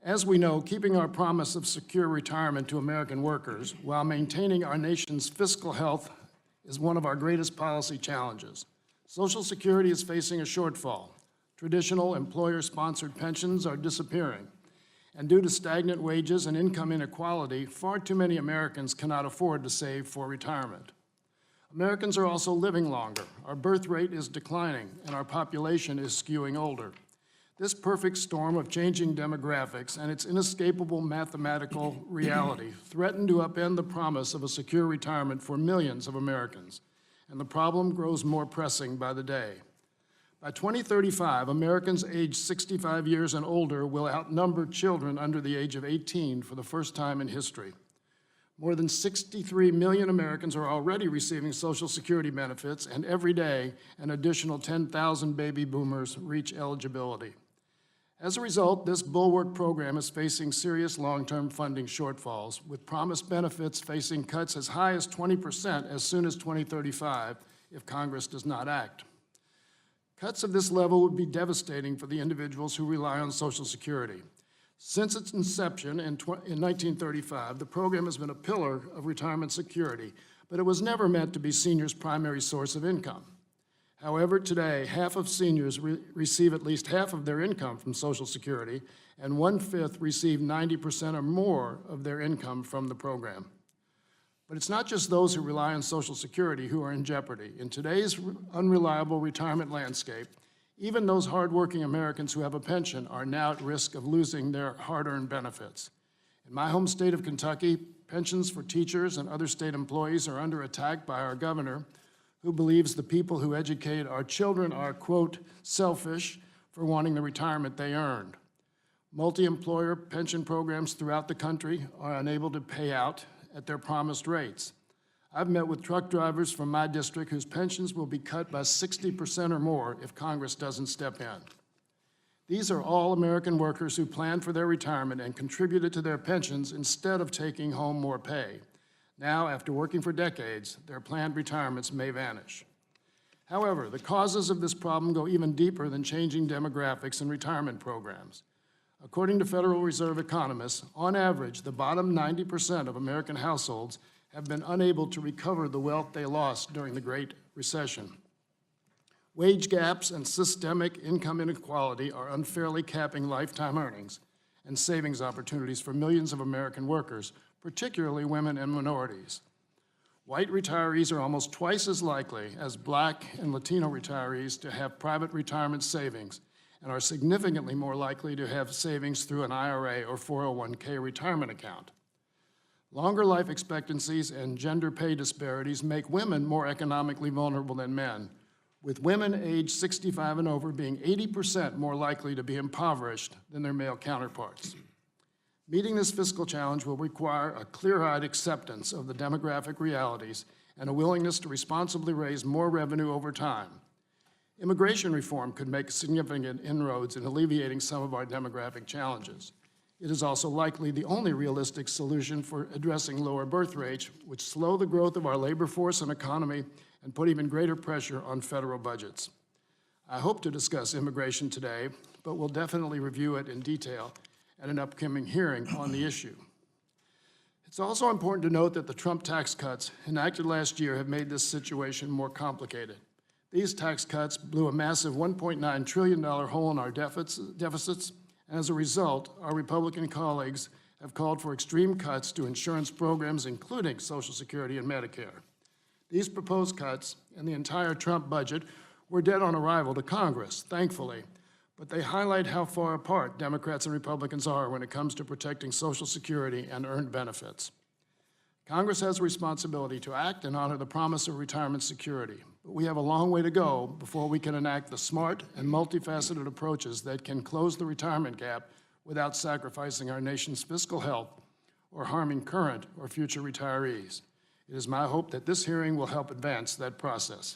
As we know, keeping our promise of secure retirement to American workers while maintaining our nation's fiscal health is one of our greatest policy challenges. Social Security is facing a shortfall. Traditional employer-sponsored pensions are disappearing. And due to stagnant wages and income inequality, far too many Americans cannot afford to save for retirement. Americans are also living longer. Our birth rate is declining, and our population is skewing older. This perfect storm of changing demographics and its inescapable mathematical reality threaten to upend the promise of a secure retirement for millions of Americans, and the problem grows more pressing by the day. By 2035, Americans aged 65 years and older will outnumber children under the age of 18 for the first time in history. More than 63 million Americans are already receiving Social Security benefits, and every day, an additional 10,000 baby boomers reach eligibility. As a result, this bulwark program is facing serious long-term funding shortfalls, with promised benefits facing cuts as high as 20% as soon as 2035 if Congress does not act. Cuts of this level would be devastating for the individuals who rely on Social Security. Since its inception in 1935, the program has been a pillar of retirement security, but it was never meant to be seniors' primary source of income. However, today, half of seniors receive at least half of their income from Social Security, and 1/5 receive 90% or more of their income from the program. But it's not just those who rely on Social Security who are in jeopardy. In today's unreliable retirement landscape, even those hardworking Americans who have a pension are now at risk of losing their hard-earned benefits. In my home state of Kentucky, pensions for teachers and other state employees are under attack by our governor, who believes the people who educate our children are, quote, selfish for wanting the retirement they earned. Multi-employer pension programs throughout the country are unable to pay out at their promised rates. I've met with truck drivers from my district whose pensions will be cut by 60% or more if Congress doesn't step in. These are all American workers who planned for their retirement and contributed to their pensions instead of taking home more pay. Now, after working for decades, their planned retirements may vanish. However, the causes of this problem go even deeper than changing demographics and retirement programs. According to Federal Reserve economists, on average, the bottom 90% of American households have been unable to recover the wealth they lost during the Great Recession. Wage gaps and systemic income inequality are unfairly capping lifetime earnings and savings opportunities for millions of American workers, particularly women and minorities. White retirees are almost twice as likely as Black and Latino retirees to have private retirement savings and are significantly more likely to have savings through an IRA or 401k retirement account. Longer life expectancies and gender pay disparities make women more economically vulnerable than men, with women aged 65 and over being 80% more likely to be impoverished than their male counterparts. Meeting this fiscal challenge will require a clear-eyed acceptance of the demographic realities and a willingness to responsibly raise more revenue over time. Immigration reform could make significant inroads in alleviating some of our demographic challenges. It is also likely the only realistic solution for addressing lower birth rates, which slow the growth of our labor force and economy and put even greater pressure on federal budgets. I hope to discuss immigration today, but we'll definitely review it in detail at an upcoming hearing on the issue. It's also important to note that the Trump tax cuts enacted last year have made this situation more complicated. These tax cuts blew a massive $1.9 trillion hole in our deficits, and as a result, our Republican colleagues have called for extreme cuts to insurance programs, including Social Security and Medicare. These proposed cuts and the entire Trump budget were dead on arrival to Congress, thankfully, but they highlight how far apart Democrats and Republicans are when it comes to protecting Social Security and earned benefits. Congress has a responsibility to act and honor the promise of retirement security, but we have a long way to go before we can enact the smart and multifaceted approaches that can close the retirement gap without sacrificing our nation's fiscal health or harming current or future retirees. It is my hope that this hearing will help advance that process.